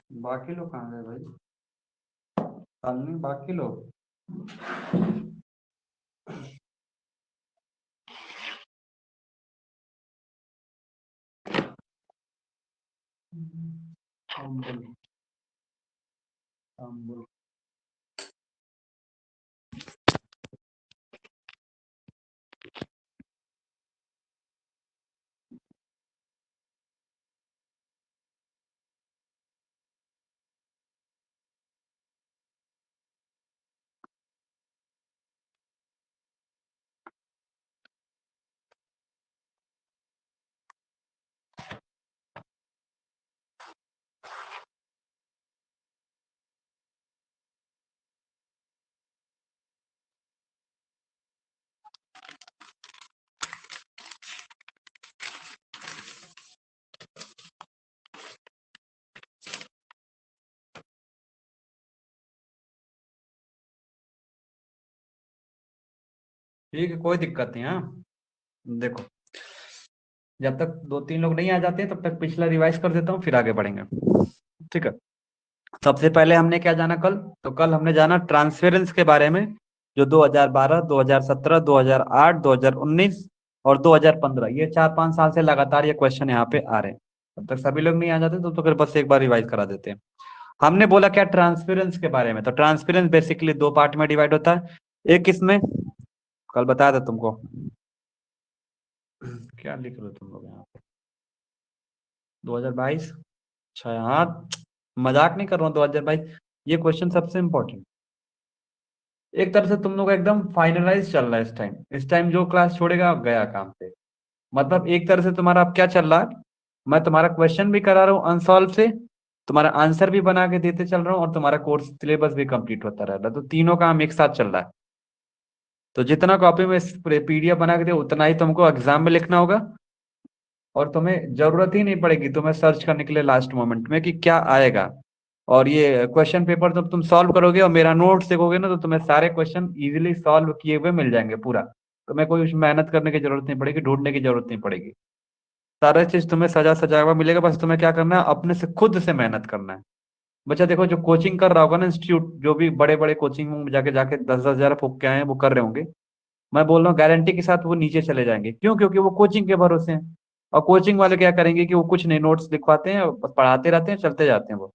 बाकी लोग कहाँ गए भाई? शालिनी, बाकी लोग। अम्बुल। अम्बुल। ठीक है, कोई दिक्कत नहीं। हाँ, देखो, जब तक दो तीन लोग नहीं आ जाते हैं तब तक पिछला रिवाइज कर देता हूँ, फिर आगे बढ़ेंगे। ठीक है। सबसे पहले हमने क्या जाना कल? तो कल हमने जाना ट्रांसफेरेंस के बारे में, जो 2012, 2017, 2008, 2019 और 2015, ये 4-5 साल से लगातार ये क्वेश्चन यहाँ पे आ रहे हैं। तब तक सभी लोग नहीं आ जाते तो फिर बस एक बार रिवाइज करा देते हैं। हमने बोला क्या? ट्रांसपेरेंस के बारे में। तो ट्रांसपेरेंस बेसिकली दो पार्ट में डिवाइड होता है। एक इसमें कल बताया था तुमको। क्या लिख रहे हो तुम लोग यहाँ पे? 2022। अच्छा, हाँ, मजाक नहीं कर रहा हूँ। 2022 ये क्वेश्चन सबसे इंपॉर्टेंट। एक तरह से तुम लोग का एकदम फाइनलाइज चल रहा है इस टाइम जो क्लास छोड़ेगा अब गया काम पे। मतलब एक तरह से तुम्हारा अब क्या चल रहा है? मैं तुम्हारा क्वेश्चन भी करा रहा हूँ अनसॉल्व से, तुम्हारा आंसर भी बना के देते चल रहा हूँ, और तुम्हारा कोर्स सिलेबस भी कंप्लीट होता रह रहा है। तो तीनों काम एक साथ चल रहा है। तो जितना कॉपी में पीडीएफ बना के दे उतना ही तुमको एग्जाम में लिखना होगा। और तुम्हें जरूरत ही नहीं पड़ेगी तुम्हें सर्च करने के लिए लास्ट मोमेंट में कि क्या आएगा। और ये क्वेश्चन पेपर जब तुम सॉल्व करोगे और मेरा नोट्स देखोगे ना, तो तुम्हें सारे क्वेश्चन इजीली सॉल्व किए हुए मिल जाएंगे पूरा। तुम्हें कोई मेहनत करने की जरूरत नहीं पड़ेगी, ढूंढने की जरूरत नहीं पड़ेगी। सारा चीज तुम्हें सजा सजा हुआ मिलेगा, बस तुम्हें क्या करना है? अपने से खुद से मेहनत करना है। बच्चा देखो, जो कोचिंग कर रहा होगा ना, इंस्टीट्यूट, जो भी बड़े बड़े कोचिंग में जाके जाके 10-10 हजार फूक के आए हैं, वो कर रहे होंगे। मैं बोल रहा हूँ गारंटी के साथ वो नीचे चले जाएंगे। क्यों? क्योंकि वो कोचिंग के भरोसे हैं। और कोचिंग वाले क्या करेंगे कि वो कुछ नहीं, नोट्स लिखवाते हैं, बस पढ़ाते रहते हैं, चलते जाते हैं वो।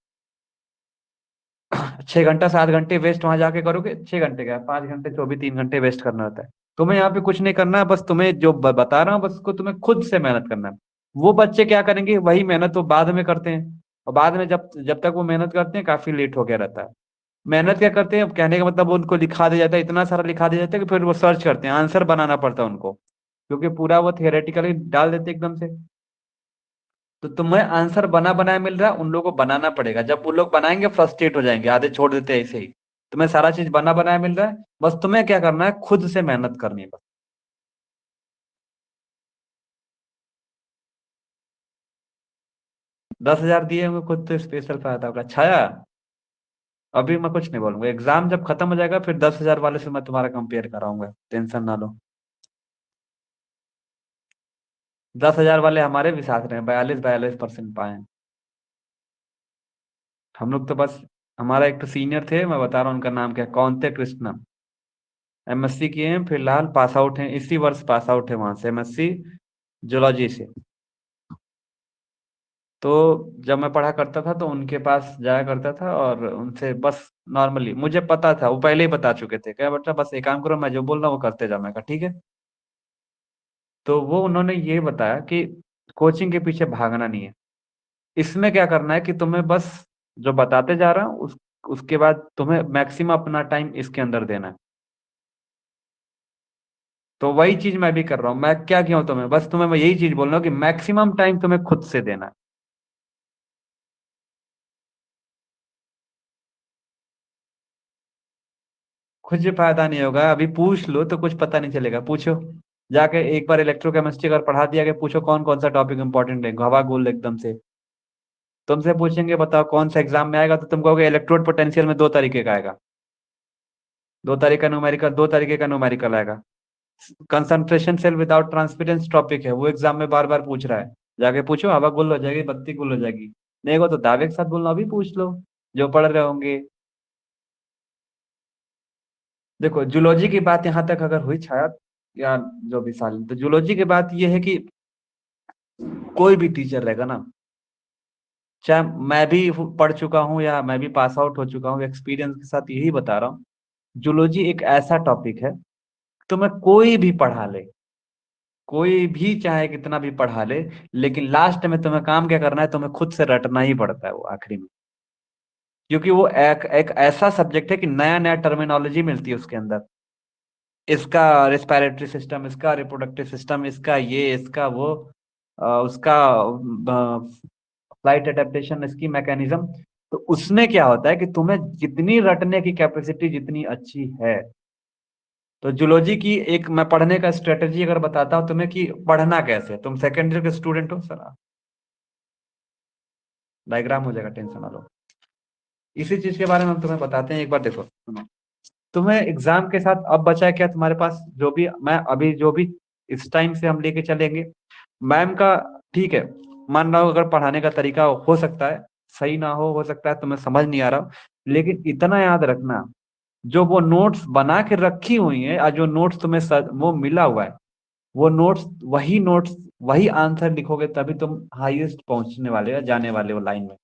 6 घंटा 7 घंटे वेस्ट वहां जाके करोगे? 6 घंटे क्या, 5 घंटे, जो भी 3 घंटे वेस्ट करना होता है। तुम्हें यहाँ पे कुछ नहीं करना है, बस तुम्हें जो बता रहा हूँ बस उसको तुम्हें खुद से मेहनत करना है। वो बच्चे क्या करेंगे? वही मेहनत वो बाद में करते हैं। और बाद में जब जब तक वो मेहनत करते हैं काफी लेट हो गया रहता है। मेहनत क्या करते हैं? अब कहने का मतलब वो उनको लिखा दिया जाता है, इतना सारा लिखा दिया जाता है कि फिर वो सर्च करते हैं, आंसर बनाना पड़ता है उनको, क्योंकि पूरा वो थियोरेटिकली डाल देते हैं एकदम से। तो तुम्हें आंसर बना बनाया मिल रहा है, उन लोगों को बनाना पड़ेगा। जब वो लोग बनाएंगे फ्रस्ट्रेट हो जाएंगे, आधे छोड़ देते हैं ऐसे ही। तुम्हें सारा चीज बना बनाया मिल रहा है, बस तुम्हें क्या करना है? खुद से मेहनत करनी है बस। 10 हजार दिए होंगे खुद तो स्पेशल फायदा होगा छाया। अभी मैं कुछ नहीं बोलूंगा, एग्जाम जब खत्म हो जाएगा फिर 10 हजार वाले से मैं तुम्हारा कंपेयर कराऊंगा, टेंशन ना लो। 10 हजार वाले हमारे भी साथ रहे, 42-42% पाए हैं। हम लोग तो बस, हमारा एक तो सीनियर थे, मैं बता रहा हूँ उनका नाम क्या है, कौन थे, कृष्णा। एमएससी किए हैं, फिलहाल पास आउट हैं, इसी वर्ष पास आउट है वहां से, एमएससी जूलॉजी से। तो जब मैं पढ़ा करता था तो उनके पास जाया करता था, और उनसे बस नॉर्मली मुझे पता था, वो पहले ही बता चुके थे, क्या बेटा बस एक काम करो, मैं जो बोल रहा हूँ वो करते जाओ। मैं कहा ठीक है। तो वो उन्होंने ये बताया कि कोचिंग के पीछे भागना नहीं है। इसमें क्या करना है कि तुम्हें बस जो बताते जा रहा हूँ उसके बाद तुम्हें मैक्सिमम अपना टाइम इसके अंदर देना है। तो वही चीज मैं भी कर रहा हूँ। मैं क्या किया हूँ तुम्हें? बस तुम्हें मैं यही चीज बोल रहा हूँ कि मैक्सिमम टाइम तुम्हें खुद से देना है। कुछ फायदा नहीं होगा, अभी पूछ लो तो कुछ पता नहीं चलेगा। पूछो जाके एक बार, इलेक्ट्रोकेमिस्ट्री अगर पढ़ा दिया गया, पूछो कौन कौन सा टॉपिक इंपॉर्टेंट है, हवा गोल एकदम से। तुमसे पूछेंगे बताओ कौन सा एग्जाम में आएगा, तो तुम कहोगे इलेक्ट्रोड पोटेंशियल में 2 तरीके का आएगा। 2 तरीके का न्यूमेरिकल आएगा। Concentration cell without transference topic है, वो एग्जाम में बार बार पूछ रहा है। जाके पूछो, हवा गुल हो जाएगी, बत्ती गुल हो जाएगी। नहीं को तो दावे के साथ बोलना, अभी पूछ लो जो पढ़ रहे होंगे। देखो जूलॉजी की बात यहाँ तक अगर हुई छाया, या जो भी साल, तो जूलॉजी की बात ये है कि कोई भी टीचर रहेगा ना, चाहे मैं भी पढ़ चुका हूँ या मैं भी पास आउट हो चुका हूँ, एक्सपीरियंस के साथ यही बता रहा हूँ, जूलॉजी एक ऐसा टॉपिक है, तुम्हें कोई भी पढ़ा ले, कोई भी चाहे कितना भी पढ़ा ले, लेकिन लास्ट में तुम्हें काम क्या करना है, तुम्हें खुद से रटना ही पड़ता है वो आखिरी में। क्योंकि वो एक एक ऐसा सब्जेक्ट है कि नया नया टर्मिनोलॉजी मिलती है उसके अंदर, इसका रेस्पिरेटरी सिस्टम, इसका रिप्रोडक्टिव सिस्टम, इसका ये, इसका वो, उसका फ्लाइट एडेप्टेशन, इसकी मैकेनिज्म। तो उसमें क्या होता है कि तुम्हें जितनी रटने की कैपेसिटी जितनी अच्छी है, तो जूलॉजी की एक मैं पढ़ने का स्ट्रेटेजी अगर बताता हूं तुम्हें कि पढ़ना कैसे, तुम सेकेंड ईयर के स्टूडेंट हो सर, डायग्राम हो जाएगा, टेंशन ना लो। इसी चीज के बारे में हम तुम्हें बताते हैं, एक बार देखो सुनो। तुम्हें एग्जाम के साथ अब बचा है क्या तुम्हारे पास, जो भी मैं अभी जो भी इस टाइम से हम लेके चलेंगे, मैम का, ठीक है, मान रहा हूँ अगर पढ़ाने का तरीका हो सकता है सही ना हो सकता है तुम्हें समझ नहीं आ रहा हो, लेकिन इतना याद रखना, जो वो नोट्स बना के रखी हुई है और जो नोट्स तुम्हें वो मिला हुआ है, वो नोट्स वही आंसर लिखोगे तभी तुम हाईएस्ट पहुंचने वाले हो, जाने वाले हो लाइन में।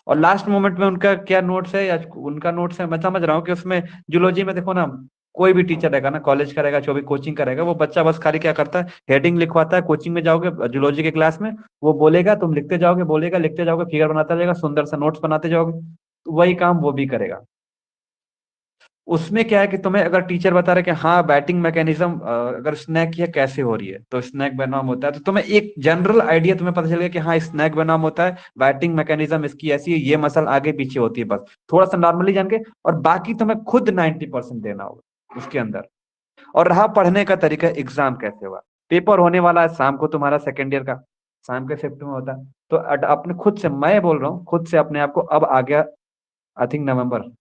और लास्ट मोमेंट में उनका क्या नोट्स है, या उनका नोट्स है, मैं समझ रहा हूँ कि उसमें जूलॉजी में देखो ना, कोई भी टीचर रहेगा ना, कॉलेज का रहेगा, जो भी कोचिंग का रहेगा, वो बच्चा बस खाली क्या करता है, हेडिंग लिखवाता है, कोचिंग में जाओगे जूलॉजी के क्लास में, वो बोलेगा तुम लिखते जाओगे, बोलेगा लिखते जाओगे, फिगर बनाता जाएगा, सुंदर सा नोट्स बनाते जाओगे, तो वही काम वो भी करेगा। उसमें क्या है कि तुम्हें अगर टीचर बता रहे कि हाँ बैटिंग मैकेनिज्म अगर स्नैक की है कैसे हो रही है, तो स्नैक बनाम होता है, तो तुम्हें एक जनरल आइडिया तुम्हें पता चल गया कि हाँ स्नैक बनाम होता है, बैटिंग मैकेनिज्म इसकी ऐसी है, ये मसल आगे पीछे होती है, बस थोड़ा सा नॉर्मली जान के, और बाकी तुम्हें खुद 90% देना होगा उसके अंदर। और रहा पढ़ने का तरीका, एग्जाम कैसे हुआ, पेपर होने वाला है शाम को तुम्हारा सेकेंड ईयर का, शाम के शिफ्ट में होता है, तो अपने खुद से, मैं बोल रहा हूँ खुद से अपने आप को, अब आ गया आई थिंक नवंबर,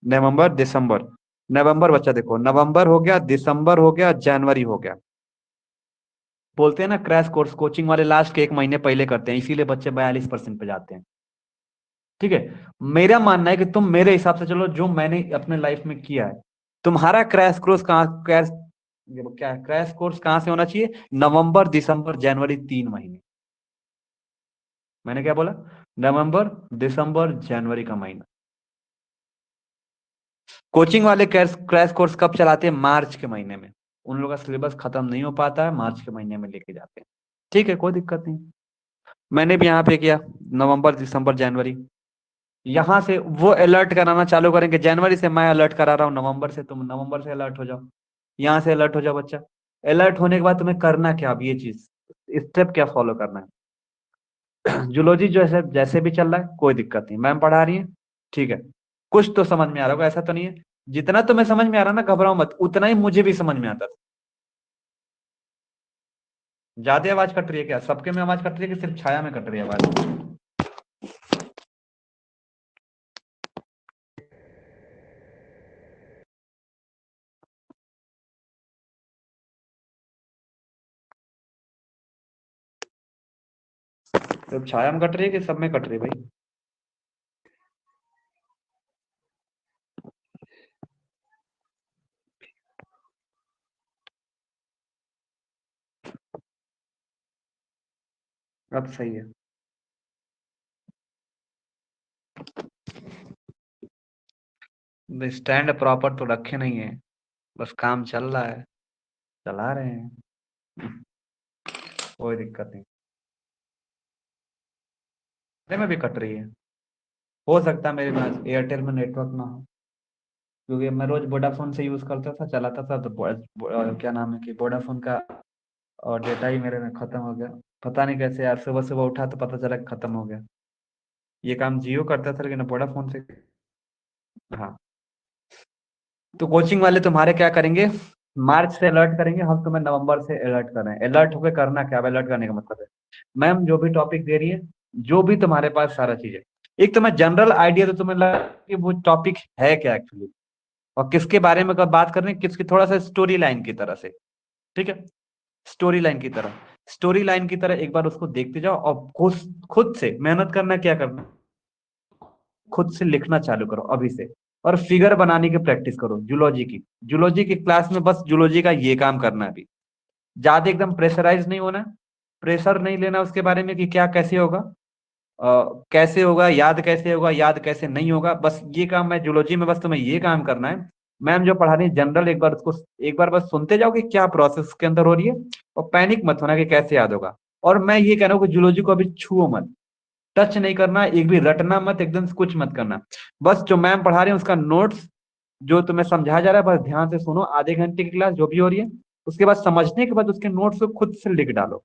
नवंबर दिसंबर, नवंबर बच्चा देखो, नवंबर हो गया, दिसंबर हो गया, जनवरी हो गया, बोलते हैं ना क्रैश कोर्स कोचिंग वाले लास्ट के एक महीने पहले करते हैं, इसीलिए बच्चे 42% पे जाते हैं। ठीक है, मेरा मानना है कि तुम मेरे हिसाब से चलो, जो मैंने अपने लाइफ में किया है, तुम्हारा क्रैश कोर्स कहाँ, क्रैश ये वो क्या है, क्रैश कोर्स कहाँ से होना चाहिए, नवंबर दिसंबर जनवरी, 3 महीने। मैंने क्या बोला, नवंबर दिसंबर जनवरी का महीना। कोचिंग वाले क्रैश कोर्स कब चलाते हैं, मार्च के महीने में, उन लोगों का सिलेबस खत्म नहीं हो पाता है, मार्च के महीने में लेके जाते हैं। ठीक है, कोई दिक्कत नहीं। मैंने भी यहाँ पे किया, नवंबर दिसंबर जनवरी, यहाँ से वो अलर्ट कराना चालू करेंगे, जनवरी से मैं अलर्ट करा रहा हूँ, नवंबर से तुम नवंबर से अलर्ट हो जाओ, यहाँ से अलर्ट हो जाओ बच्चा। अलर्ट होने के बाद तुम्हें करना क्या, अब ये चीज स्टेप क्या फॉलो करना है। जूलॉजी जो है जैसे भी चल रहा है कोई दिक्कत नहीं, मैम पढ़ा रही है, ठीक है, कुछ तो समझ में आ रहा होगा, ऐसा तो नहीं है, जितना तुम्हें समझ में आ रहा ना, घबराओ मत, उतना ही मुझे भी समझ में आता था। ज्यादा आवाज कट रही है क्या, सबके में आवाज कट रही है कि सिर्फ छाया में कट रही है आवाज। सिर्फ छाया में कट रही है कि सब में कट रही है भाई। अब सही है। स्टैंड प्रॉपर तो रखे नहीं है, बस काम चल रहा है, चला रहे हैं, कोई दिक्कत नहीं। मेरे में भी कट रही है, हो सकता है मेरे पास एयरटेल में नेटवर्क ना हो, क्योंकि मैं रोज वोडाफोन से यूज करता था, चलाता था, तो क्या नाम है कि वोडाफोन का और डेटा ही मेरे में खत्म हो गया। पता नहीं कैसे यार, सुबह सुबह उठा तो पता चला खत्म हो गया। ये काम जियो करता था लेकिन वोडाफोन से। हाँ, तो कोचिंग वाले तुम्हारे क्या करेंगे, मार्च से अलर्ट करेंगे, हम तुम्हें नवंबर से अलर्ट कर रहे हैं। अलर्ट होकर करना क्या, अलर्ट करने का मतलब है, मैम जो भी टॉपिक दे रही है, जो भी तुम्हारे पास सारा चीज है, एक तुम्हें जनरल आइडिया तो तुम्हें लगा कि वो टॉपिक है क्या एक्चुअली, और किसके बारे में अगर बात कर रहे हैं, किसकी, थोड़ा सा स्टोरी लाइन की तरह से, ठीक है, स्टोरी लाइन की तरह, स्टोरी लाइन की तरह एक बार उसको देखते जाओ और खुद खुद से मेहनत करना, क्या करना, खुद से लिखना चालू करो अभी से। और फिगर बनाने की प्रैक्टिस करो जूलॉजी की क्लास में, बस जूलॉजी का ये काम करना है अभी। ज्यादा एकदम प्रेशराइज नहीं होना, प्रेशर नहीं लेना उसके बारे में कि क्या कैसे होगा, कैसे होगा, याद कैसे होगा, याद कैसे नहीं होगा। बस ये काम मैं जूलॉजी में, बस तुम्हें ये काम करना है। मैम जो पढ़ा रही है जनरल, एक बार उसको एक बार बस सुनते जाओ कि क्या प्रोसेस के अंदर हो रही है, और पैनिक मत होना कि कैसे याद होगा। और मैं ये कह रहा हूँ कि जूलॉजी को अभी छुओ मत, टच नहीं करना, एक भी रटना मत, एकदम से कुछ मत करना। बस जो मैम पढ़ा रही है उसका नोट्स जो तुम्हें समझाया जा रहा है बस ध्यान से सुनो, आधे घंटे की क्लास जो भी हो रही है, उसके बाद समझने के बाद उसके नोट्स को खुद से लिख डालो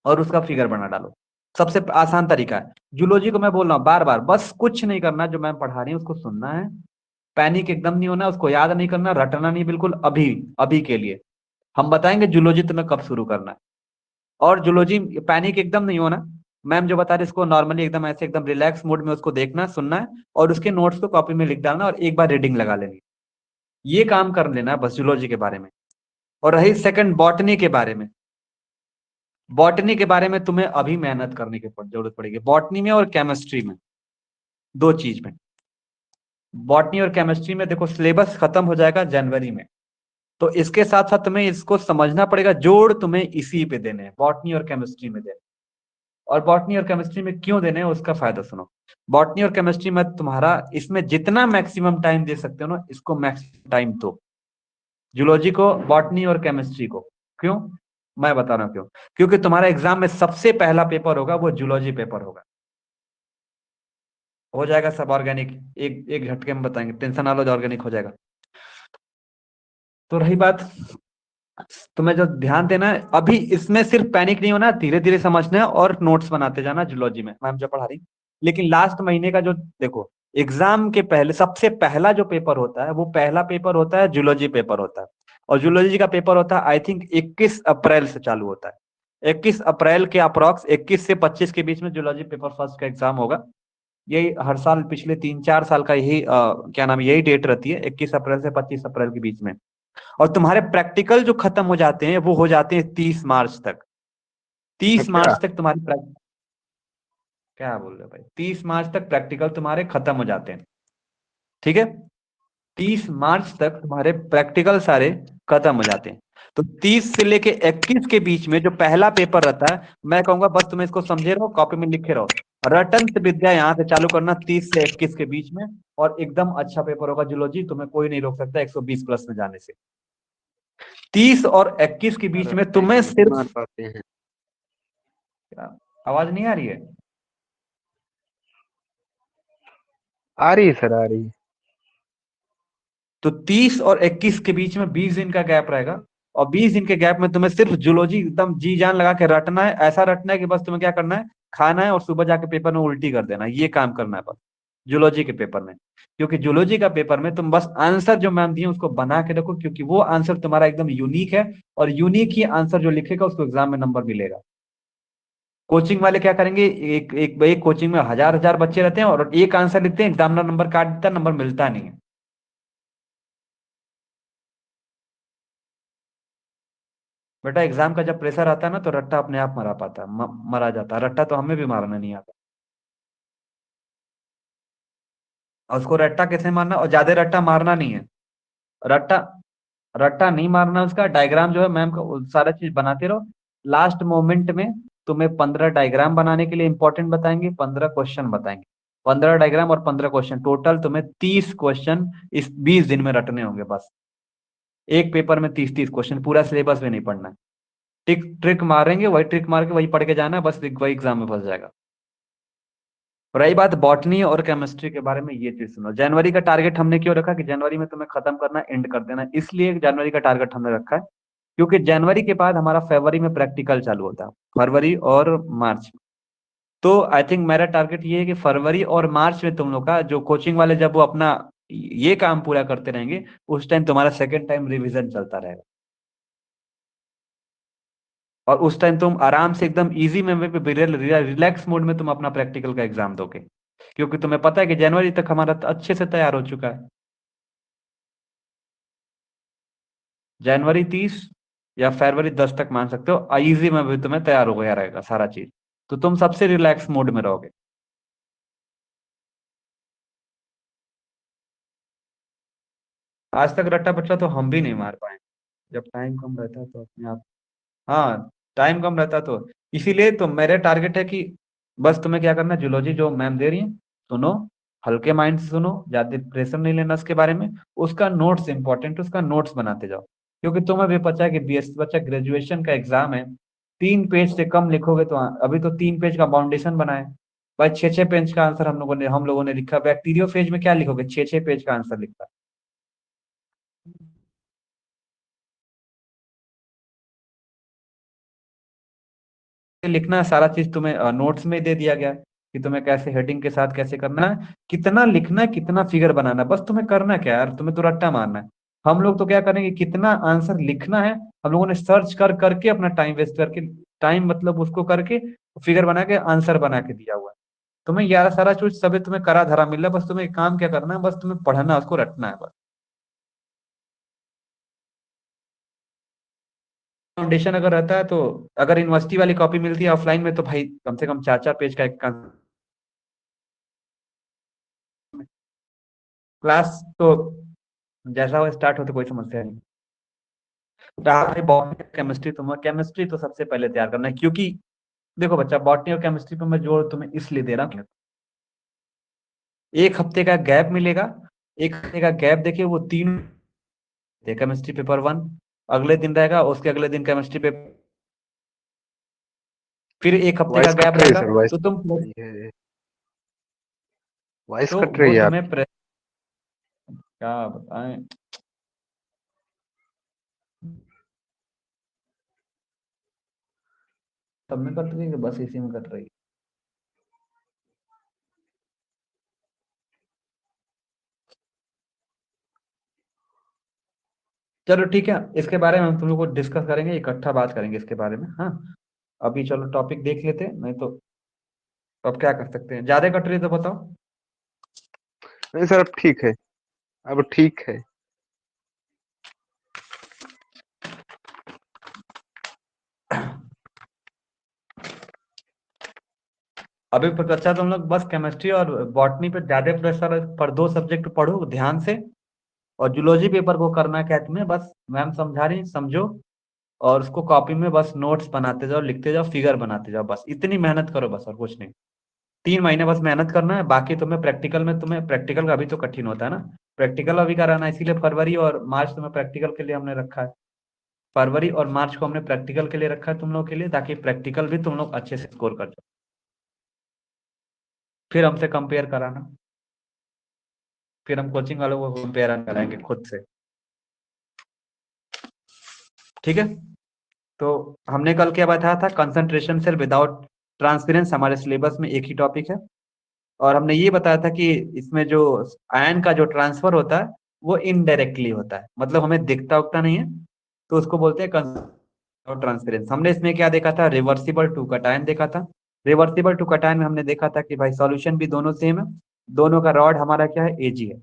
और उसका फिगर बना डालो। सबसे आसान तरीका है। जूलॉजी को मैं बोल रहा हूँ बार बार, बस कुछ नहीं करना, जो मैम पढ़ा रही है उसको सुनना है, पैनिक एकदम नहीं होना, उसको याद नहीं करना, रटना नहीं, बिल्कुल अभी अभी के लिए। हम बताएंगे जूलॉजी तुम्हें कब शुरू करना है। और जूलॉजी पैनिक एकदम नहीं होना, मैम जो बता रही है इसको नॉर्मली एकदम ऐसे एकदम रिलैक्स मूड में उसको देखना सुनना है, और उसके नोट्स को कॉपी में लिख डालना और एक बार रीडिंग लगा लेनी। ये काम कर लेना है बस जूलॉजी के बारे में। और रही सेकंड बॉटनी के बारे में, बॉटनी के बारे में तुम्हें अभी मेहनत करने की जरूरत पड़ेगी, बॉटनी में और केमिस्ट्री में, दो चीज में। बॉटनी और केमिस्ट्री में देखो सिलेबस खत्म हो जाएगा जनवरी में, तो इसके साथ साथ तुम्हें इसको समझना पड़ेगा, जोड़ तुम्हें इसी पे देने हैं, बॉटनी और केमिस्ट्री में देने। और बॉटनी और केमिस्ट्री में क्यों देने हैं उसका फायदा सुनो। बॉटनी और केमिस्ट्री में तुम्हारा इसमें जितना मैक्सिमम टाइम दे सकते हो ना, इसको मैक्सिमम टाइम दो, जूलॉजी को, बॉटनी और केमिस्ट्री को। क्यों, मैं बता रहा हूँ क्यों। क्योंकि तुम्हारा एग्जाम में सबसे पहला पेपर होगा वो जूलॉजी पेपर होगा। हो जाएगा सब ऑर्गेनिक, एक एक झटके में बताएंगे, टेंशन ना लो, ऑर्गेनिक हो जाएगा। तो रही बात, तुम्हें जो ध्यान देना है अभी इसमें, सिर्फ पैनिक नहीं होना, धीरे धीरे समझना है और नोट्स बनाते जाना जूलॉजी में, मैम जो पढ़ा रही। लेकिन लास्ट महीने का जो देखो, एग्जाम के पहले सबसे पहला जो पेपर होता है वो पहला पेपर होता है जूलॉजी पेपर होता है। और जूलॉजी का पेपर होता है आई थिंक 21 अप्रैल से चालू होता है। 21 अप्रैल के अप्रॉक्स 21 से 25 के बीच में जूलॉजी पेपर फर्स्ट का एग्जाम होगा। यही हर साल पिछले 3-4 साल का यही क्या नाम है, यही डेट रहती है, 21 अप्रैल से 25 अप्रैल के बीच में। और तुम्हारे प्रैक्टिकल जो खत्म हो जाते हैं वो हो जाते हैं 30 मार्च तक। तीस अच्छा। मार्च तक तुम्हारी क्या बोल रहे हो भाई, 30 मार्च तक प्रैक्टिकल तुम्हारे खत्म हो जाते हैं। ठीक है, 30 मार्च तक तुम्हारे प्रैक्टिकल सारे खत्म हो जाते हैं। तो 30 से लेके 21 के बीच में जो पहला पेपर रहता है, मैं कहूंगा बस तुम इसको समझे रहो, कॉपी में लिखे रहो। रटन से विद्या यहाँ से चालू करना 30 से 21 के बीच में, और एकदम अच्छा पेपर होगा जूलॉजी, तुम्हें कोई नहीं रोक सकता 120 प्लस में जाने से। 30 और 21 के बीच में रट्टा तुम्हें ही नहीं सिर्फ, मार पाते हैं। आवाज नहीं आ रही है? आ रही है सर, आ रही है। तो 30 और 21 के बीच में 20 दिन का गैप रहेगा, और 20 दिन के गैप में तुम्हें सिर्फ जूलॉजी एकदम जी जान लगा के रटना है। ऐसा रटना है कि बस तुम्हें क्या करना है, खाना है और सुबह जाके पेपर में उल्टी कर देना है, ये काम करना है बस जूलॉजी के पेपर में। क्योंकि जूलॉजी का पेपर में तुम बस आंसर जो मैम दिए उसको बना के रखो, क्योंकि वो आंसर तुम्हारा एकदम यूनिक है, और यूनिक ही आंसर जो लिखेगा उसको एग्जाम में नंबर मिलेगा। कोचिंग वाले क्या करेंगे, एक कोचिंग में हजार हजार बच्चे रहते हैं और एक आंसर लिखते हैं, एग्जामिनर नंबर काट देता है, नंबर मिलता नहीं है। बेटा एग्जाम का जब प्रेशर आता है ना, तो रट्टा अपने आप मरा पाता है, मरा जाता है रट्टा, तो हमें भी मारना नहीं आता। और उसको रट्टा कैसे मारना, और ज्यादा रट्टा मारना नहीं है। रट्टा रट्टा नहीं मारना, उसका डायग्राम जो है मैम का वो सारा चीज बनाते रहो। लास्ट मोमेंट में तुम्हें 15 डायग्राम बनाने के लिए इंपॉर्टेंट बताएंगे, 15 क्वेश्चन बताएंगे। 15 डायग्राम और 15 क्वेश्चन, टोटल तुम्हें 30 क्वेश्चन इस 20 दिन में रटने होंगे बस। एक पेपर में 30-30 क्वेश्चन, पूरा सिलेबस भी नहीं पढ़ना है। ट्रिक ट्रिक मारेंगे, वही ट्रिक मार के वही पढ़ के जाना है, बस वही एग्जाम में फंस जाएगा। रही बात बॉटनी और केमिस्ट्री के बारे में, ये चीज सुनो, जनवरी का टारगेट हमने क्यों रखा कि जनवरी में तुम्हें खत्म करना, एंड कर देना, इसलिए जनवरी का टारगेट हमने रखा है। क्योंकि जनवरी के बाद हमारा फरवरी में प्रैक्टिकल चालू होता है, फरवरी और मार्च में। तो आई थिंक मेरा टारगेट ये है कि फरवरी और मार्च में तुम लोग का जो कोचिंग वाले जब वो अपना ये काम पूरा करते रहेंगे, उस टाइम तुम्हारा सेकेंड टाइम रिविजन चलता रहेगा। और उस टाइम तुम आराम से एकदम इजी में रिलैक्स मोड में तुम अपना प्रैक्टिकल का एग्जाम दोगे, क्योंकि तुम्हें पता है कि जनवरी तक हमारा अच्छे से तैयार हो चुका है। जनवरी 30, या फरवरी 10 तक मान सकते हो। इजी में भी तुम्हें तैयार हो गया रहेगा सारा चीज, तो तुम सबसे रिलैक्स मोड में रहोगे। आज तक रट्टा पट्टा तो हम भी नहीं मार पाए, जब टाइम कम रहता है तो अपने आप। हाँ, टाइम कम रहता तो इसीलिए तो मेरे टारगेट है कि बस तुम्हें क्या करना है, जूलॉजी जो मैम दे रही है सुनो, हल्के माइंड से सुनो, ज्यादा प्रेशर नहीं लेना उसके बारे में। उसका नोट्स इंपॉर्टेंट, उसका नोट्स बनाते जाओ, क्योंकि तुम्हें भी पता है कि बीएससी बच्चा ग्रेजुएशन का एग्जाम है, 3 पेज से कम लिखोगे तो अभी तो 3 पेज का फाउंडेशन बना है भाई, 6-6 पेज का आंसर हम लोगों ने लिखा। बैक्टीरियो फेज में क्या लिखोगे, 6-6 पेज का आंसर लिखा। लिखना है सारा चीज तुम्हें नोट्स में दे दिया गया है कि तुम्हें कैसे हेडिंग के साथ कैसे करना है, कितना लिखना है, कितना फिगर बनाना है, बस तुम्हें करना क्या है यार, तुम्हें तो रट्टा मारना है। हम लोग तो क्या करेंगे, कितना आंसर लिखना है हम लोगों ने सर्च कर करके अपना टाइम वेस्ट करके, टाइम मतलब उसको करके फिगर बना के आंसर बना के दिया हुआ है। तुम्हें यार सारा चीज सब तुम्हें करा धरा मिल रहा है, बस तुम्हें काम क्या करना है, बस तुम्हें पढ़ना है, उसको रटना है बस। फाउंडेशन अगर रहता है तो, अगर यूनिवर्सिटी वाली कॉपी मिलती है ऑफलाइन में तो भाई कम से कम 4-4 पेज का एक क्लास तो जैसा वो स्टार्ट होता कोई समस्या नहीं। रहा भाई बॉटनी केमिस्ट्री, तुम्हें केमिस्ट्री तो सबसे पहले तैयार करना है, क्योंकि देखो बच्चा, बॉटनी और केमिस्ट्री पे मैं जोर तुम्हें इसलिए दे रहा हूँ, 1 हफ्ते का गैप मिलेगा। 1 हफ्ते का गैप देखिए, वो 3 केमिस्ट्री पेपर 1, अगले दिन रहेगा, उसके अगले दिन केमिस्ट्री पेपर, फिर 1 हफ्ते का वॉइस गैप कट रही है रहेगा। सर, वॉइस तो तुम रही है, वॉइस तो कट वो रही है तुम्हें आपकी। क्या बताएं, सब में कट रही है कि बस इसी में कट रही है। चलो ठीक है, इसके बारे में हम तुम लोग को डिस्कस करेंगे, इकट्ठा बात करेंगे इसके बारे में, हाँ। अभी चलो टॉपिक देख लेते हैं, नहीं तो अब क्या कर सकते हैं, ज्यादा कट रही है तो बताओ। नहीं सर, अब ठीक है, अब ठीक है। अभी पर अच्छा, तुम लोग बस केमिस्ट्री और बॉटनी पे ज्यादा प्रेशर पर 2 सब्जेक्ट पढ़ो ध्यान से, और जूलॉजी पेपर को करना क्या है तुम्हें, बस मैम समझा रही समझो, और उसको कॉपी में बस नोट्स बनाते जाओ, लिखते जाओ, फिगर बनाते जाओ, बस इतनी मेहनत करो बस, और कुछ नहीं। 3 महीने बस मेहनत करना है, बाकी तुम्हें प्रैक्टिकल में, तुम्हें प्रैक्टिकल का अभी तो कठिन होता है ना, प्रैक्टिकल अभी कराना है, इसीलिए फरवरी और मार्च तुम्हें प्रैक्टिकल के लिए हमने रखा है। फरवरी और मार्च को हमने प्रैक्टिकल के लिए रखा है तुम लोग के लिए, ताकि प्रैक्टिकल भी तुम लोग अच्छे से स्कोर कर जाओ, फिर हमसे कंपेयर कराना, फिर हम कोचिंग वालों को कंपेयर कराएंगे खुद से। ठीक है, तो हमने कल क्या बताया था, कंसंट्रेशन सेल विदाउट ट्रांसपेरेंस हमारे सिलेबस में एक ही टॉपिक है। और हमने ये बताया था कि इसमें जो आयन का जो ट्रांसफर होता है वो इनडायरेक्टली होता है, मतलब हमें दिखता उगता नहीं है, तो उसको बोलते हैं कंसंट्रेशन ट्रांसपेरेंस। हमने इसमें क्या देखा था, रिवर्सिबल टू कटायन देखा था। रिवर्सिबल टू कटायन में हमने देखा था कि भाई सॉल्यूशन भी दोनों सेम है, दोनों का रॉड हमारा क्या है, एजी है।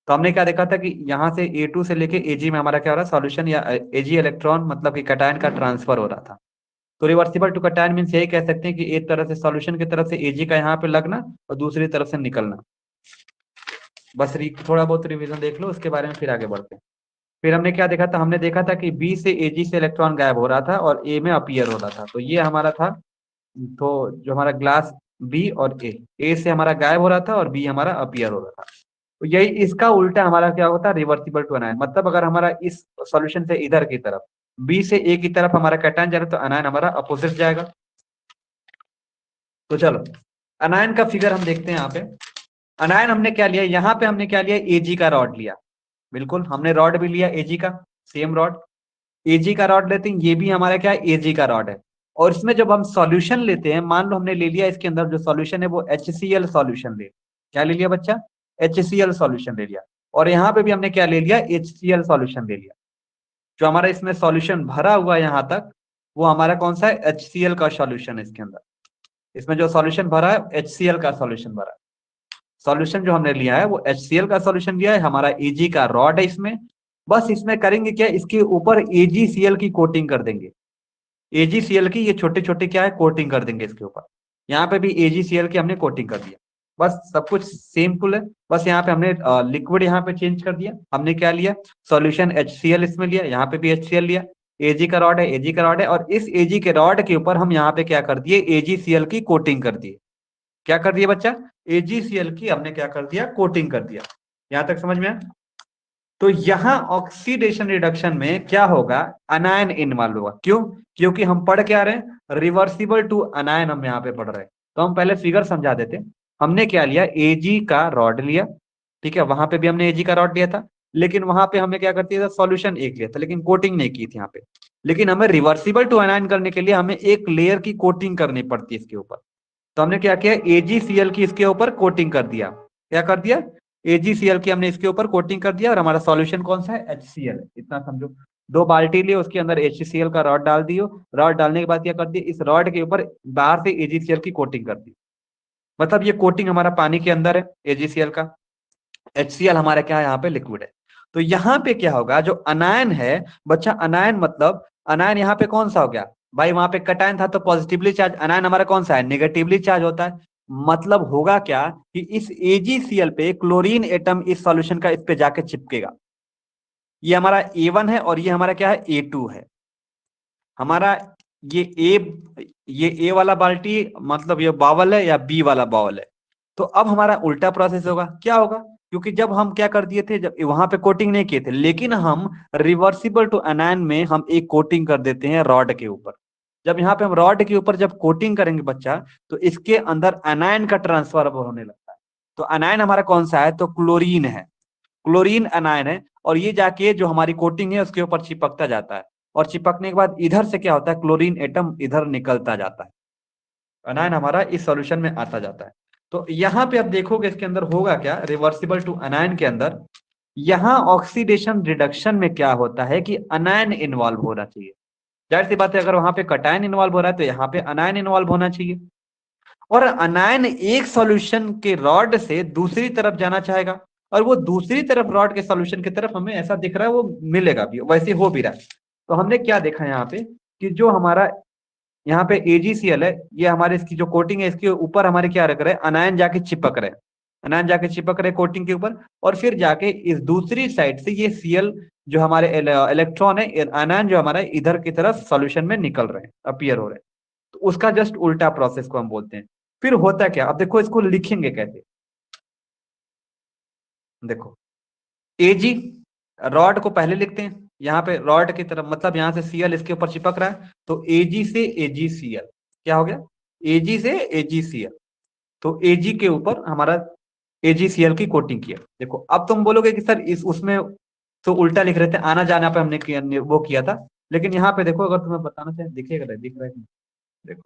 तो हमने क्या देखा था कि यहाँ से A2 से लेके एजी में हमारा क्या हो रहा है, सॉल्यूशन या एजी इलेक्ट्रॉन, मतलब कि कटायन का ट्रांसफर हो रहा था। तो रिवर्सिबल टू कटायन मीन्स यही कह सकते हैं कि एक तरह से सॉल्यूशन की तरफ से एजी का यहाँ पे लगना और दूसरी तरफ से निकलना। बस थोड़ा बहुत रिवीजन देख लो उसके बारे में, फिर आगे बढ़ते हैं। फिर हमने क्या देखा था, हमने देखा था कि बी से एजी से इलेक्ट्रॉन गायब हो रहा था और ए में अपीयर हो रहा था, तो ये हमारा था। तो जो हमारा ग्लास बी और ए से हमारा गायब हो रहा था और बी हमारा अपीयर हो रहा था। तो यही इसका उल्टा हमारा क्या होता है, रिवर्सिबल टू अनायन, मतलब अगर हमारा इस सॉल्यूशन से इधर की तरफ, बी से ए की तरफ हमारा कैटायन जा रहा है, तो अनायन हमारा अपोजिट जाएगा। तो चलो अनायन का फिगर हम देखते हैं यहाँ पे। अनायन हमने क्या लिया, यहाँ पे हमने क्या लिया, एजी का रॉड लिया, बिल्कुल हमने रॉड भी लिया एजी का, सेम रॉड, एजी का रॉड लेते हैं, ये भी हमारा क्या है, एजी का रॉड है। और इसमें जब हम सॉल्यूशन लेते हैं, मान लो हमने ले लिया इसके अंदर जो सॉल्यूशन है वो HCl सॉल्यूशन ले, क्या ले लिया बच्चा, HCl सॉल्यूशन ले लिया। और यहाँ पे भी हमने क्या ले लिया, HCl सॉल्यूशन ले लिया। जो हमारा इसमें सॉल्यूशन भरा हुआ है यहाँ तक, वो हमारा कौन सा है, HCl का सॉल्यूशन है इसके अंदर। इसमें जो सॉल्यूशन भरा है HCl का सॉल्यूशन भरा है। सॉल्यूशन जो हमने लिया है वो HCl का सॉल्यूशन लिया है, हमारा एजी का रॉड है इसमें, बस इसमें करेंगे क्या, इसके ऊपर AgCl की कोटिंग कर देंगे। AgCl की ये छोटे छोटे क्या है कोटिंग कर देंगे इसके ऊपर। यहाँ पे भी AgCl की हमने कोटिंग कर दिया। बस सब कुछ सिंपल है। बस यहाँ पे हमने लिक्विड यहाँ पे चेंज कर दिया। हमने क्या लिया, सॉल्यूशन HCl इसमें लिया, यहाँ पे भी HCl लिया। Ag का रॉड है, Ag का रॉड है, और इस Ag के रॉड के ऊपर हम यहाँ पे क्या कर दिए, AgCl की कोटिंग कर दिए। क्या कर दिया बच्चा, AgCl की हमने क्या कर दिया, कोटिंग कर दिया। यहां तक समझ में आया? तो यहां ऑक्सीडेशन रिडक्शन में क्या होगा, अनायन इन्वॉल्व होगा। क्यों? क्योंकि हम पढ़ क्या रहे हैं, रिवर्सिबल टू अनायन हम यहाँ पे पढ़ रहे हैं। तो हम पहले फिगर समझा देते। हमने क्या लिया, Ag का रॉड लिया, ठीक है, वहां पे भी हमने Ag का रॉड लिया था, लेकिन वहां पे हमने क्या कर दिया था, सॉल्यूशन एक लिया था, लेकिन कोटिंग नहीं की थी यहाँ पे। लेकिन हमें रिवर्सिबल टू अनायन करने के लिए हमें एक लेयर की कोटिंग करनी पड़ती है इसके ऊपर। तो हमने क्या किया, AgCl की इसके ऊपर कोटिंग कर दिया। क्या कर दिया, AgCl की हमने इसके ऊपर कोटिंग कर दिया, और हमारा सॉल्यूशन कौन सा है, HCl है। इतना समझो। 2 बाल्टी लिए, उसके अंदर HCl का रॉड डाल दियो। रॉड डालने के बाद क्या कर दिया, इस रॉड के ऊपर बाहर से AgCl की कोटिंग कर दी। मतलब ये कोटिंग हमारा पानी के अंदर है AgCl का, HCl हमारा क्या है यहाँ पे, लिक्विड है। तो यहाँ पे क्या होगा, जो अनायन है बच्चा, अनायन मतलब अनायन यहाँ पे कौन सा हो गया भाई, वहां पे कटायन था तो पॉजिटिवली चार्ज, अनायन हमारा कौन सा है, नेगेटिवली चार्ज होता है। मतलब होगा क्या कि इस AgCl पे क्लोरीन एटम इस सॉल्यूशन का इस पे जाके चिपकेगा। ये हमारा A1 है और ये हमारा क्या है, A2 है। हमारा ये ए वाला बाल्टी मतलब ये बावल है या बी वाला बावल है। तो अब हमारा उल्टा प्रोसेस होगा, क्या होगा, क्योंकि जब हम क्या कर दिए थे, जब वहां पे कोटिंग नहीं किए थे, लेकिन हम रिवर्सिबल टू अनायन में हम एक कोटिंग कर देते हैं रॉड के ऊपर। जब यहाँ पे हम रॉड के ऊपर जब कोटिंग करेंगे बच्चा, तो इसके अंदर अनायन का ट्रांसफर अब होने लगता है। तो अनायन हमारा कौन सा है, तो क्लोरीन है, क्लोरीन अनायन है। और ये जाके जो हमारी कोटिंग है उसके ऊपर चिपकता जाता है, और चिपकने के बाद इधर से क्या होता है, क्लोरीन एटम इधर निकलता जाता है, अनायन हमारा इस सॉल्यूशन में आता जाता है। तो यहां पे अब देखोगे इसके अंदर होगा क्या, रिवर्सिबल टू अनायन के अंदर यहां ऑक्सीडेशन रिडक्शन में क्या होता है कि अनायन इन्वॉल्व होना चाहिए। जाहिर सी बात है, अगर वहां पे कटायन इन्वॉल्व हो रहा है तो यहाँ पे अनायन इन्वॉल्व होना चाहिए। और अनायन एक सॉल्यूशन के रॉड से दूसरी तरफ जाना चाहेगा, और वो दूसरी तरफ रॉड के सॉल्यूशन की तरफ हमें ऐसा दिख रहा है, वो मिलेगा भी, वैसे हो भी रहा है। तो हमने क्या देखा यहाँ पे कि जो हमारा यहाँ पे AgCl है, ये हमारे इसकी जो कोटिंग है इसके ऊपर हमारे क्या रख रहे हैं, अनायन जाके चिपक रहे, अनायन जाके चिपक रहे कोटिंग के ऊपर, और फिर जाके इस दूसरी साइड से ये Cl जो हमारे इलेक्ट्रॉन है, अनायन जो हमारा इधर की तरफ सॉल्यूशन में निकल रहे हैं, अपीयर हो रहे हैं। तो उसका जस्ट उल्टा प्रोसेस को हम बोलते हैं। फिर होता क्या, अब देखो इसको लिखेंगे कैसे, देखो Ag रॉड को पहले लिखते हैं, यहाँ पे रॉड की तरफ मतलब यहाँ से Cl इसके ऊपर चिपक रहा है, तो Ag से AgCl क्या हो गया, Ag से AgCl। तो Ag के ऊपर हमारा AgCl की कोटिंग किया। देखो अब तुम बोलोगे कि सर इस उसमें तो उल्टा लिख रहे थे, आना जाना पे हमने वो किया था, लेकिन यहाँ पे देखो अगर तुम्हें बताना चाहे दिखेगा, दिख रहा है कि नहीं? देखो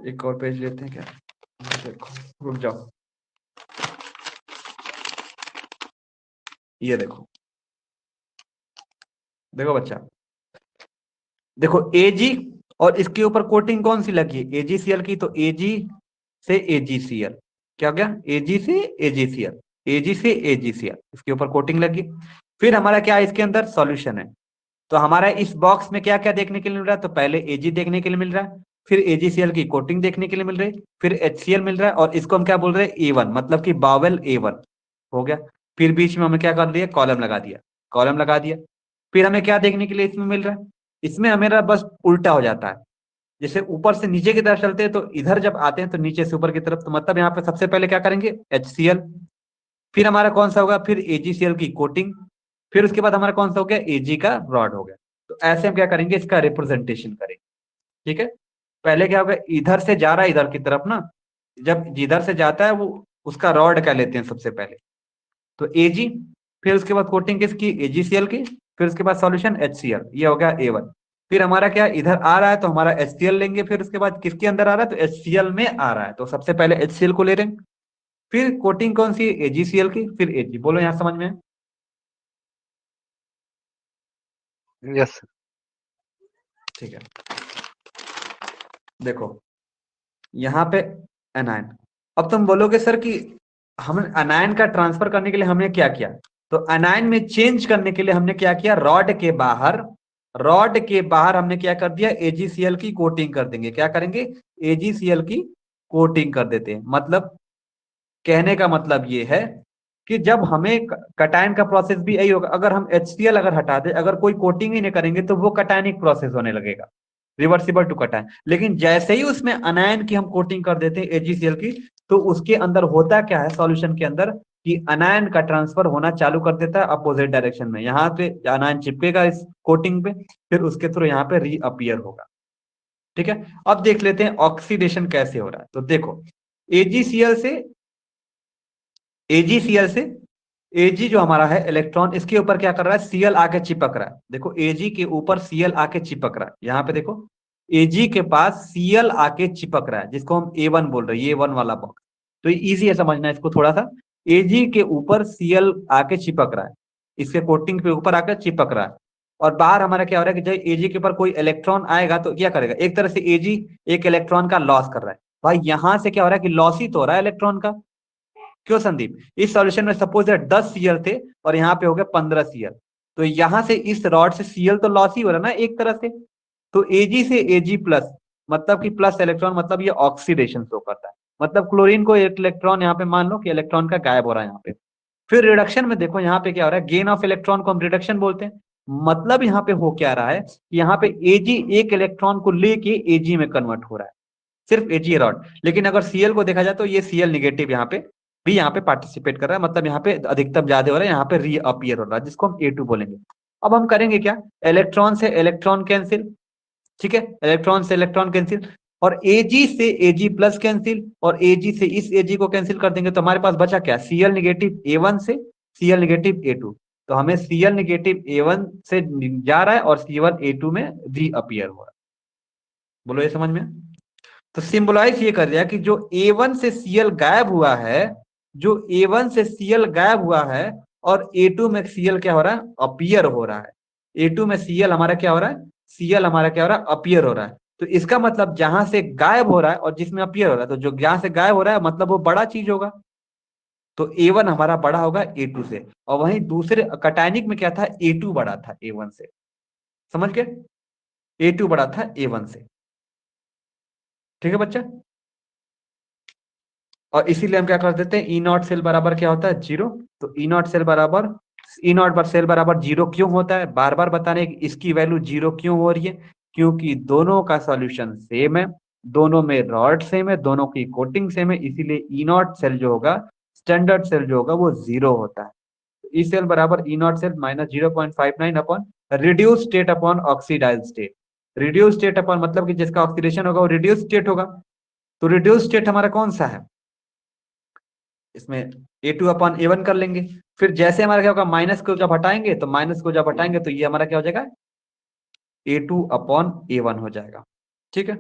एक और पेज लेते हैं क्या, देखो रुक जाओ, ये देखो, देखो बच्चा, देखो Ag और इसके ऊपर कोटिंग कौन सी लगी है, AgCl की, तो Ag से AgCl क्या हो गया, Ag से AgCl, Ag से AgCl इसके ऊपर कोटिंग लगी। फिर हमारा क्या है, इसके अंदर सॉल्यूशन है। तो हमारा इस बॉक्स में क्या क्या देखने के लिए मिल रहा है, तो पहले Ag देखने के लिए मिल रहा है, फिर AgCl की कोटिंग देखने के लिए मिल रही है, फिर HCl मिल रहा है, और इसको हम क्या बोल रहे हैं, A1 मतलब कि बावेल A1 हो गया। फिर बीच में हमें क्या कर दिया, कॉलम लगा दिया, कॉलम लगा दिया। फिर हमें क्या देखने के लिए इसमें मिल रहा है, इसमें हमें बस उल्टा हो जाता है। जैसे ऊपर से नीचे की तरफ चलते हैं, तो इधर जब आते हैं तो नीचे से ऊपर की तरफ, तो मतलब यहाँ पे सबसे पहले क्या करेंगे, HCl, फिर हमारा कौन सा होगा, फिर AgCl की कोटिंग, फिर उसके बाद हमारा कौन सा हो गया, Ag का रॉड हो गया। तो ऐसे हम क्या करेंगे, इसका रिप्रेजेंटेशन करेंगे, ठीक है। पहले क्या होगा, इधर से जा रहा है इधर की तरफ ना, जब जिधर से जाता है वो उसका रॉड क्या लेते हैं सबसे पहले, तो Ag, फिर उसके बाद कोटिंग किसकी, AgCl की, फिर उसके बाद सॉल्यूशन HCl, ये हो गया A1। फिर हमारा क्या इधर आ रहा है तो हमारा HCl लेंगे, फिर उसके बाद किसके अंदर आ रहा है, तो HCl में आ रहा है, तो सबसे पहले HCl को ले रहे हैं। फिर कोटिंग कौन सी है, AgCl की, फिर Ag, बोलो यहाँ समझ में है? Yes sir. ठीक है, देखो यहाँ पे एनायन। अब तुम बोलोगे सर कि हम अनायन का ट्रांसफर करने के लिए हमने क्या किया, तो अनायन में चेंज करने के लिए हमने क्या किया, रॉड के बाहर हमने क्या कर दिया, एजीसीएल की कोटिंग कर देंगे। क्या करेंगे, एजीसीएल की कोटिंग कर देते हैं। मतलब कहने का मतलब ये है कि जब हमें कटायन का प्रोसेस भी यही होगा, अगर हम HCl अगर हटा दे, अगर कोई कोटिंग ही नहीं करेंगे तो वो कटायनिक प्रोसेस होने लगेगा, रिवर्सिबल टू कटायन। लेकिन जैसे ही उसमें अनायन की हम कोटिंग कर देते हैं एजीसीएल की, तो उसके अंदर होता क्या है सॉल्यूशन के अंदर, कि अनायन का ट्रांसफर होना चालू कर देता है अपोजिट डायरेक्शन में। यहाँ पे अनायन चिपकेगा इस कोटिंग पे, फिर उसके थ्रू यहाँ पे रीअपियर होगा। ठीक है, अब देख लेते हैं ऑक्सीडेशन कैसे हो रहा है। तो देखो, एजीसीएल से एजीसीएल से एजी जो हमारा है इलेक्ट्रॉन, इसके ऊपर क्या कर रहा है, सीएल आके चिपक रहा है। देखो एजी के ऊपर सीएल आके चिपक रहा है, यहाँ पे देखो एजी के पास सीएल आके चिपक रहा है, जिसको हम A1 बोल रहे हैं, ये वन वाला बॉक्स। तो इजी है समझना इसको थोड़ा सा। एजी के ऊपर सीएल आके चिपक रहा है, इसके कोटिंग पे ऊपर आकर चिपक रहा है। और बाहर हमारा क्या हो रहा है कि जब एजी के ऊपर कोई इलेक्ट्रॉन आएगा तो क्या करेगा, एक तरह से एजी एक इलेक्ट्रॉन का लॉस कर रहा है। भाई यहां से क्या हो रहा है कि लॉस ही तो हो रहा है इलेक्ट्रॉन का। क्यों संदीप, इस सॉल्यूशन में सपोज 10 Cl थे और यहाँ पे हो गए 15 Cl, तो यहां से इस रॉड से Cl तो लॉस ही हो रहा है ना एक तरह से। तो Ag से Ag प्लस, मतलब कि प्लस इलेक्ट्रॉन, मतलब ये ऑक्सीडेशन शो करता है। मतलब क्लोरीन को एक इलेक्ट्रॉन यहाँ पे मान लो कि इलेक्ट्रॉन का गायब हो रहा है यहाँ पे। फिर रिडक्शन में देखो यहाँ पे क्या हो रहा है, गेन ऑफ इलेक्ट्रॉन को हम रिडक्शन बोलते हैं। मतलब यहाँ पे हो क्या रहा है कि यहाँ पे Ag एक इलेक्ट्रॉन को लेके Ag में कन्वर्ट हो रहा है, सिर्फ Ag रॉड। लेकिन अगर Cl को देखा जाए तो ये Cl निगेटिव यहाँ पे भी यहाँ पे पार्टिसिपेट कर रहा है, मतलब यहाँ पे अधिकतम ज्यादा हो रहा है, यहाँ पे रीअपियर हो रहा है, जिसको हम A2 बोलेंगे। अब हम करेंगे क्या, इलेक्ट्रॉन से इलेक्ट्रॉन कैंसिल, ठीक है, इलेक्ट्रॉन से इलेक्ट्रॉन कैंसिल, और Ag से Ag प्लस कैंसिल, और Ag से इस Ag को कैंसिल कर देंगे, तो हमारे पास बचा क्या, Cl निगेटिव A1 से Cl निगेटिव A2। तो हमें Cl निगेटिव A1 से जा रहा है और C1 A2 में रीअपियर हो रहा है। बोलो ये समझ में। तो सिंबलाइज ये कर दिया कि जो A1 से Cl गायब हुआ है, जो A1 से Cl गायब हुआ है, और A2 में Cl क्या हो रहा है, अपियर हो रहा है। A2 में Cl हमारा क्या हो रहा है, Cl हमारा क्या हो रहा है, अपियर हो रहा है। तो इसका मतलब जहां से गायब हो रहा है और जिसमें अपियर हो रहा है, तो जो जहां से गायब हो रहा है मतलब वो बड़ा चीज होगा। तो A1 हमारा बड़ा होगा A2 से, और वहीं दूसरे कटायनिक में क्या था, A2 बड़ा था A1 से। समझ गए, A2 बड़ा था A1 से। ठीक है बच्चा, और इसीलिए हम क्या कर देते हैं, E0 सेल बराबर क्या होता है, 0। तो E0 सेल बराबर 0 क्यों होता है, बार बार बताने की इसकी वैल्यू 0 क्यों हो रही है, क्योंकि दोनों का सॉल्यूशन सेम है, दोनों में रॉड सेम है, दोनों की कोटिंग सेम है, इसीलिए E0 सेल जो होगा, स्टैंडर्ड सेल जो होगा वो 0 होता है। ई सेल बराबर E0 cell minus 0.59 upon reduce state upon oxidise state. Reduce state upon मतलब कि जिसका ऑक्सीडेशन होगा वो रिड्यूस स्टेट होगा। तो रिड्यूस स्टेट हमारा कौन सा है, इसमें A2 अपॉन A1 कर लेंगे। फिर जैसे हमारा क्या होगा, माइनस को जब हटाएंगे, तो माइनस को जब हटाएंगे तो ये हमारा क्या हो जाएगा, A2 अपॉन A1 हो जाएगा। ठीक है,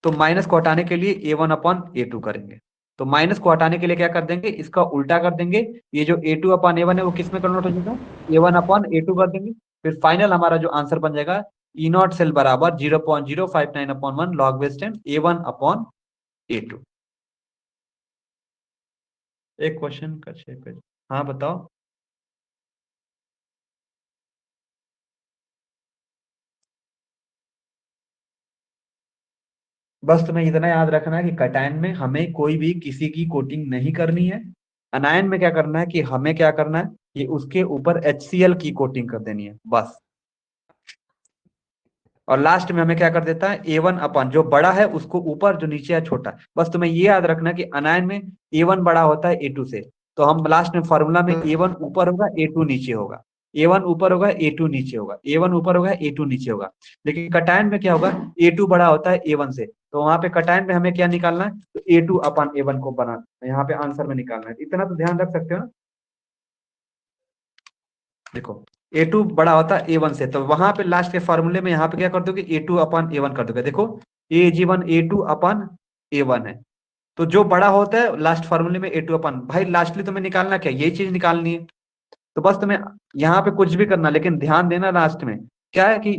तो माइनस को हटाने के लिए A1 अपॉन A2 करेंगे। तो माइनस को हटाने के लिए क्या कर देंगे, इसका उल्टा कर देंगे, ये जो A2 अपॉन A1 है वो किस में कन्वर्ट हो जाएगा, A1 अपॉन A2 कर देंगे। फिर फाइनल हमारा जो आंसर बन जाएगा, E0 सेल बराबर 0.059 upon 1 log base 10 A1 upon A2। एक क्वेश्चन का 6 पेज। हाँ बताओ। बस तुम्हें इतना याद रखना है कि कटायन में हमें कोई भी किसी की कोटिंग नहीं करनी है। अनायन में क्या करना है कि हमें क्या करना है कि उसके ऊपर HCl की कोटिंग कर देनी है बस। और लास्ट में हमें क्या कर देता है, A1 अपन जो बड़ा है उसको ऊपर, जो नीचे है छोटा। बस तुम्हें ये याद रखना कि अनायन में A1 बड़ा होता है A2 से, तो हम लास्ट में फॉर्मूला में A1 ऊपर होगा A2 नीचे होगा, A1 ऊपर होगा A2 नीचे होगा, A1 ऊपर होगा A2 नीचे होगा। लेकिन कटायन में क्या होगा, A2 बड़ा होता है A1 से, तो वहां पे कटायन में हमें क्या निकालना है, तो A2 अपन A1 को बना यहाँ पे आंसर में निकालना है। इतना तो ध्यान रख सकते हो ना। देखो A2 बड़ा होता है A1 से, तो वहां पे लास्ट के फॉर्मूले में यहाँ पे क्या कर दोगे, A2 अपन A1 कर दोगे। देखो A G1 A2 upon A1 है, तो जो बड़ा होता है लास्ट फॉर्मूले में A2 अपन, भाई लास्टली तुम्हें निकालना क्या, यही चीज निकालनी है। तो बस तुम्हें यहाँ पे कुछ भी करना, लेकिन ध्यान देना लास्ट में क्या है कि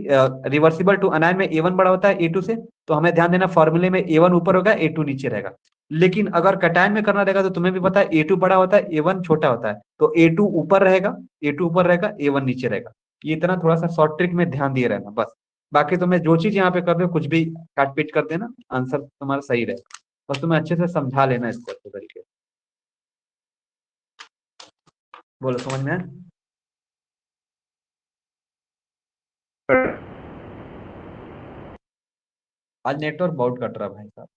रिवर्सिबल टू अनायन में A1 बड़ा होता है A2 से, तो हमें ध्यान देना फॉर्मूले में A1 ऊपर होगा A2 नीचे रहेगा। लेकिन अगर कटायन में करना रहेगा तो तुम्हें भी पता है A2 बड़ा होता है, A1 छोटा होता है, तो A2 ऊपर रहेगा, A2 ऊपर रहेगा, A1 नीचे रहेगा। ये इतना थोड़ा सा शॉर्ट ट्रिक में ध्यान दिए रहना बस। बाकी तुम्हें जो चीज यहाँ पे कर रहे हो कुछ भी काट पीट कर देना, आंसर तुम्हारा सही रहेगा। बस तुम्हें अच्छे से समझा लेना इसको अच्छे तरीके से। बोलो समझ में आया? आज नेटवर्क बहुत कट रहा है भाई साहब,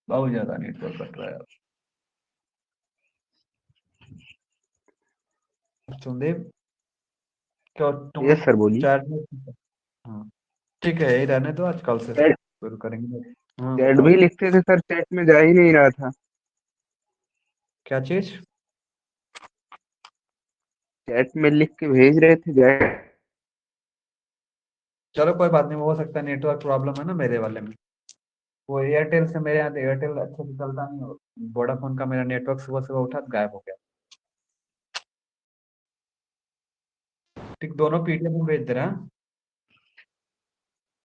बहुत ज्यादा नेटवर्क कट रहा है यार। सुनदेव, क्या तुम यस लोग सर बोलिए। चैट में? हाँ ठीक है, यही रहने दो, आज कल से चैट शुरू करेंगे। हाँ चैट बताओ। भी लिखते थे सर, चैट में जा ही नहीं रहा था। क्या चीज? चैट में लिख के भेज रहे थे, जा। चलो कोई बात नहीं, वो हो सकता है नेटवर्क प्रॉब्लम है ना मेरे वाले में। वो एयरटेल से, मेरे यहाँ तो एयरटेल अच्छे से चलता नहीं हो। वोडाफोन का मेरा नेटवर्क सुबह सुबह उठा तो गायब हो गया। ठीक, दोनों पीडीएफ में भेज दे रहा है।